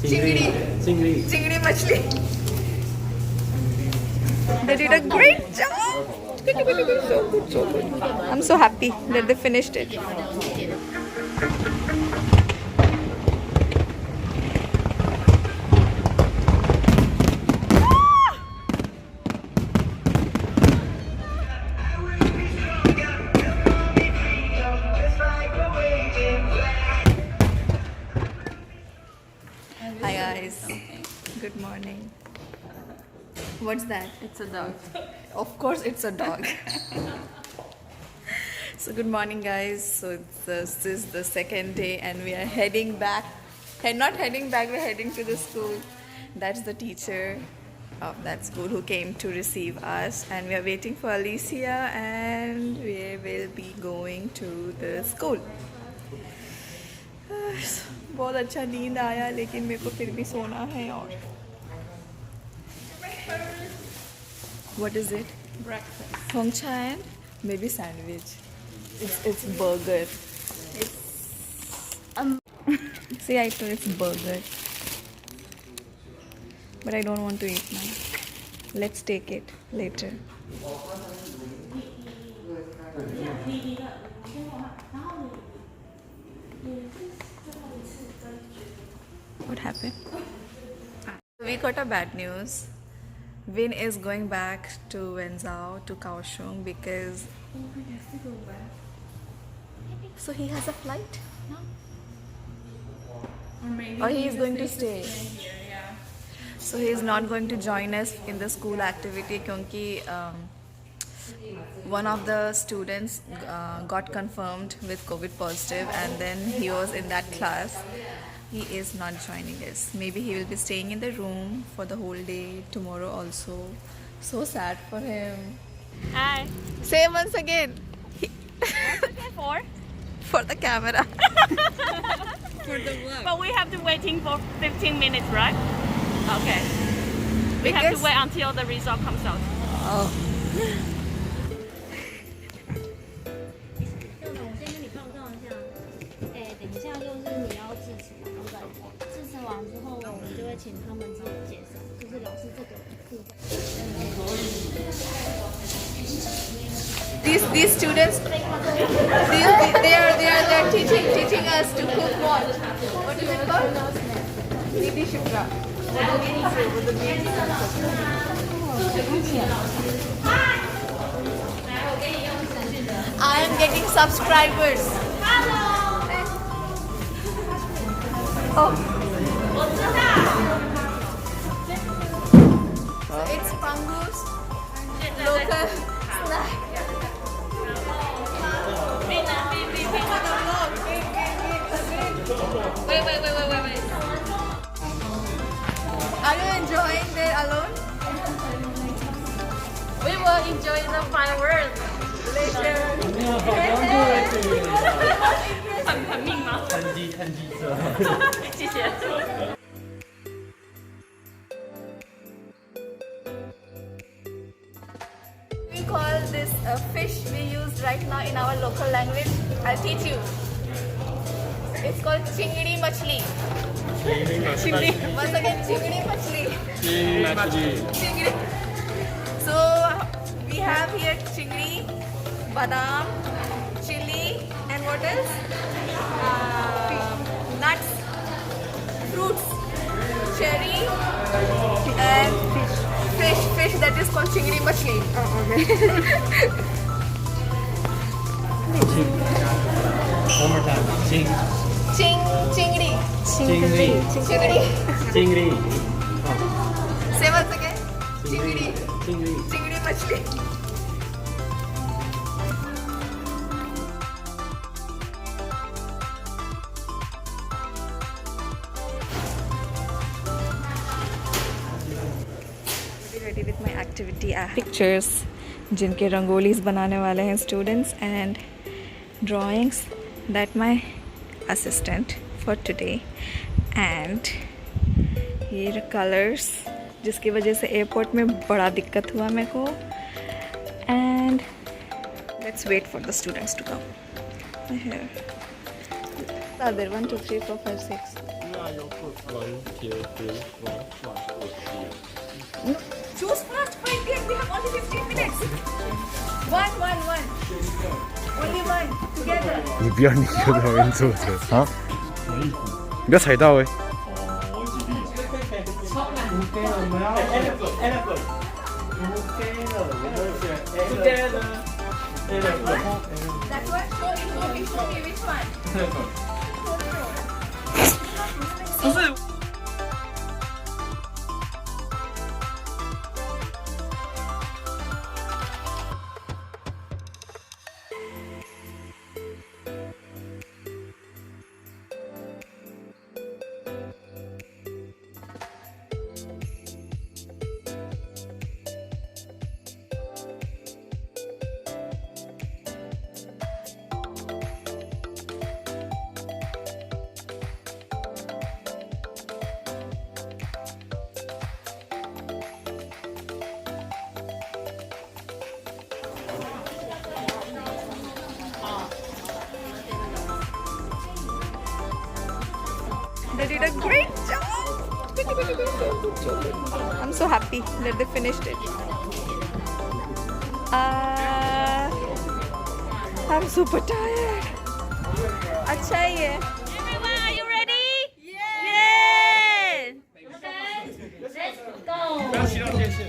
Chingri machli. They did a great job. So good, so good. I'm so happy that they finished it. Hi guys. Good morning. What's that? It's a dog. Of course it's a dog. So good morning guys. So this is the second day and we are heading back. Not heading back, we're heading to the school. That's the teacher of that school who came to receive us, and we are waiting for Alicia and we will be going to the school. बहुत अच्छा नींद आया लेकिन मेरे को फिर भी सोना है और What is it? Breakfast. Hongcha and maybe sandwich. It's burger. See, I told it's burger. But I don't want to eat now. Let's take it later. What happened? We got a bad news. Vin is going back to Wenzhou, to Kaohsiung because... So he has a flight? No? Or he is going to stay? So he is not going to join us in the school activity because one of the students got confirmed with COVID positive and then he was in that class. He is not joining us. Maybe he will be staying in the room for the whole day, tomorrow also. So sad for him. Hi. Say once again. For? For the camera. For the vlog. But we have to waiting for 15 minutes, right? Okay. We have to wait until the result comes out. Oh. 我先跟你报告一下，等一下就是你要致辞，对不对？致辞完之后，我们就会请他们自己介绍，就是老师这个部分。These students, they are teaching us to cook what? What is it called? Niti Shukra. I am getting subscribers. Oh. It's Pangu's local snack. Wait. Are you enjoying there alone? We will enjoy the fireworks. Later. 很命吗？趁机吃。谢谢。We call this fish we use right now in our local language. I'll teach you. It's called chingri machli. Chingri. Once again, chingri machli. Chingri. So we have here chingri, badam, chili, and what else? Nuts, fruits, cherry, and fish that is called chingri machli. One more time. Chingri. Say once again. Chingri machli. Ready with my activity pictures जिनके रंगोलीज बनाने वाले हैं students and drawings that my assistant for today and ये colors जिसकी वजह से airport में बड़ा दिक्कत हुआ मेरे को and let's wait for the students to come. Here are there 1 2 3 4 5 6 Choose fast, quick, we have only 15 minutes. One. Only one, together. 你不要你就在旁边坐着啊！你不要踩到哎、That one, show me which one. 不是。They did a great job. I'm so happy that they finished it. I'm super tired. अच्छा ही है. Everyone, are you ready? Yes! Let's go. 不要骑到电线。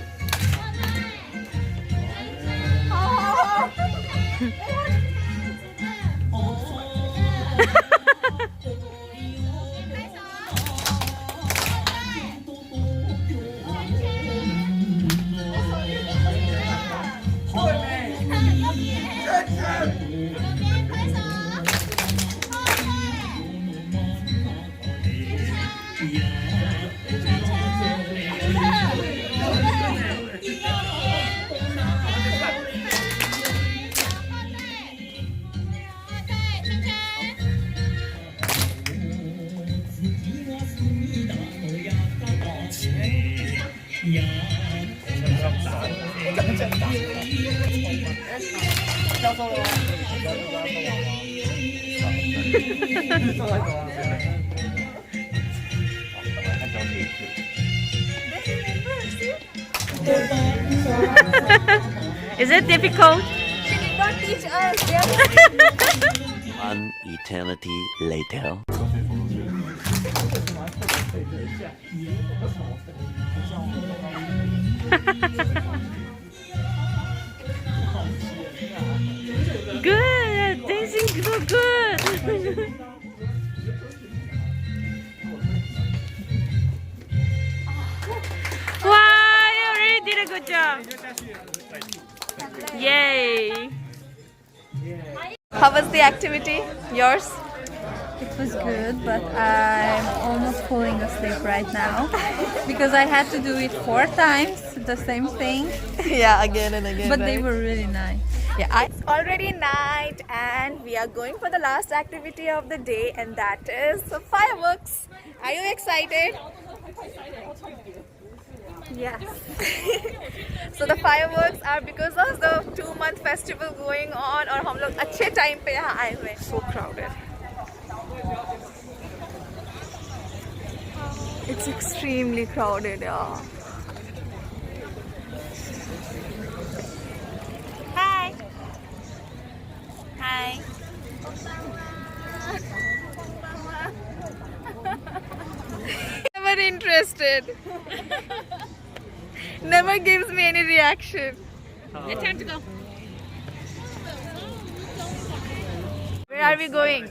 Is it difficult? She did not teach us. One eternity later. Good! Dancing so good! Wow, you really did a good job! Yay! How was the activity? Yours? It was good, but I'm almost falling asleep right now because I had to do it 4 times, the same thing, Yeah, again and again. but they were really nice. Yeah, it's already night and we are going for the last activity of the day, and that is the fireworks. Are you excited? Yes. So the fireworks are because of the 2-month festival going on, और हम लोग अच्छे time पे यहाँ आए हुए हैं. So crowded. It's extremely crowded, yeah. Hi. Hi. Never interested. Never gives me any reaction. It's time to go. Where are we going?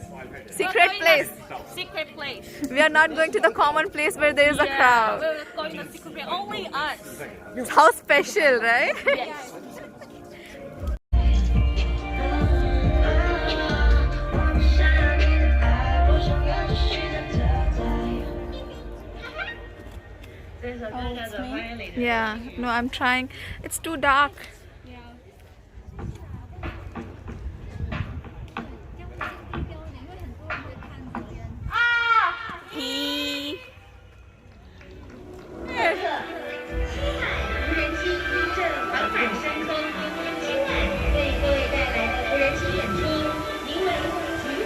Secret place. Secret place. We are not going to the common place where there is a crowd. We're going to secret place. Only us. How special, right? Yes. Yeah. No, I'm trying. It's too dark. He. 无人机正缓缓升空，今晚为各位带来的无人机演出，名为《菊草奇遇》。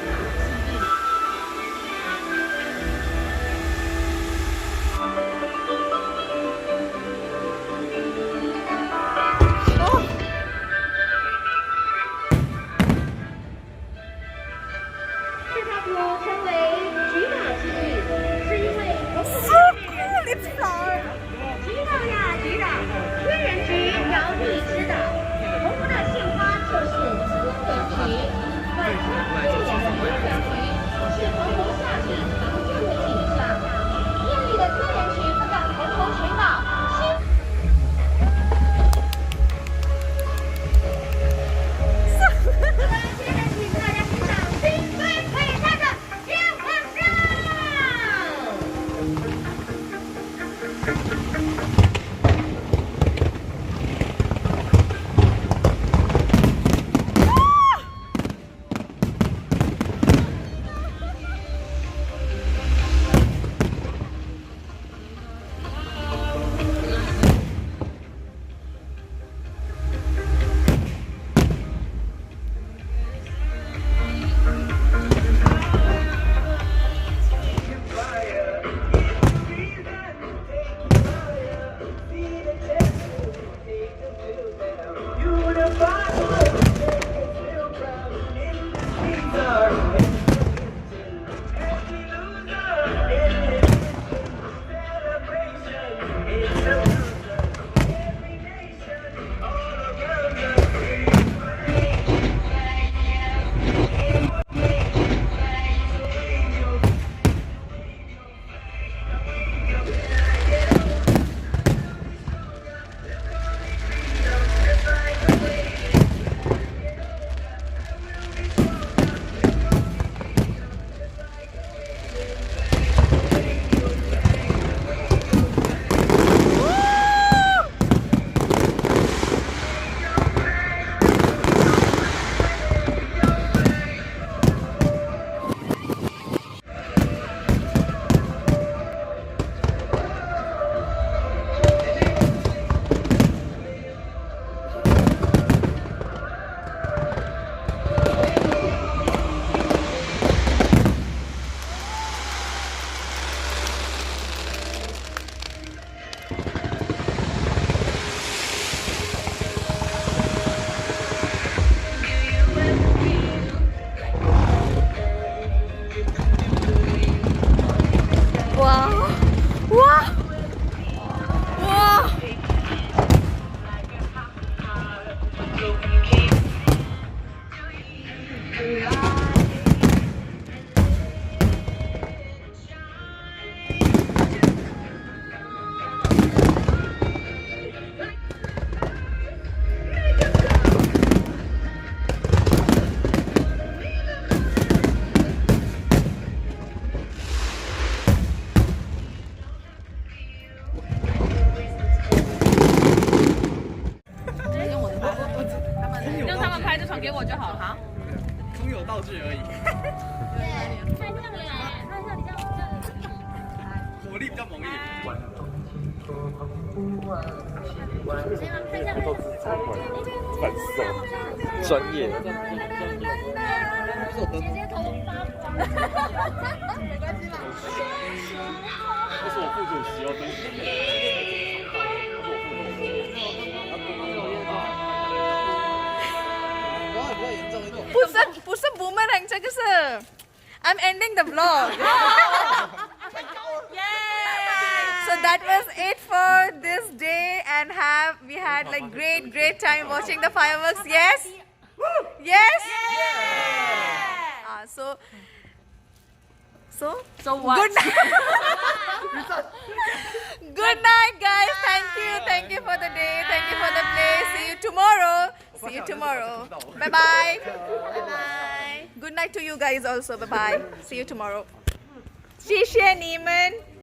让他们拍就传给我就好了哈。空有道具而已，太亮了，看一下比较。火力比较猛一点。反手，专业。姐姐头发光。没关系吧？这是我副主席哦，真是。不是 boomerang， 这个是 I'm ending the vlog. So that was it for this day, and we had like great time watching the fireworks. Yes, yes. So what? Good night. Good night, guys. Thank you for the day. Thank you for the play. See you tomorrow. Bye bye. Good night to you guys also. Bye bye. See you tomorrow. 谢谢你们。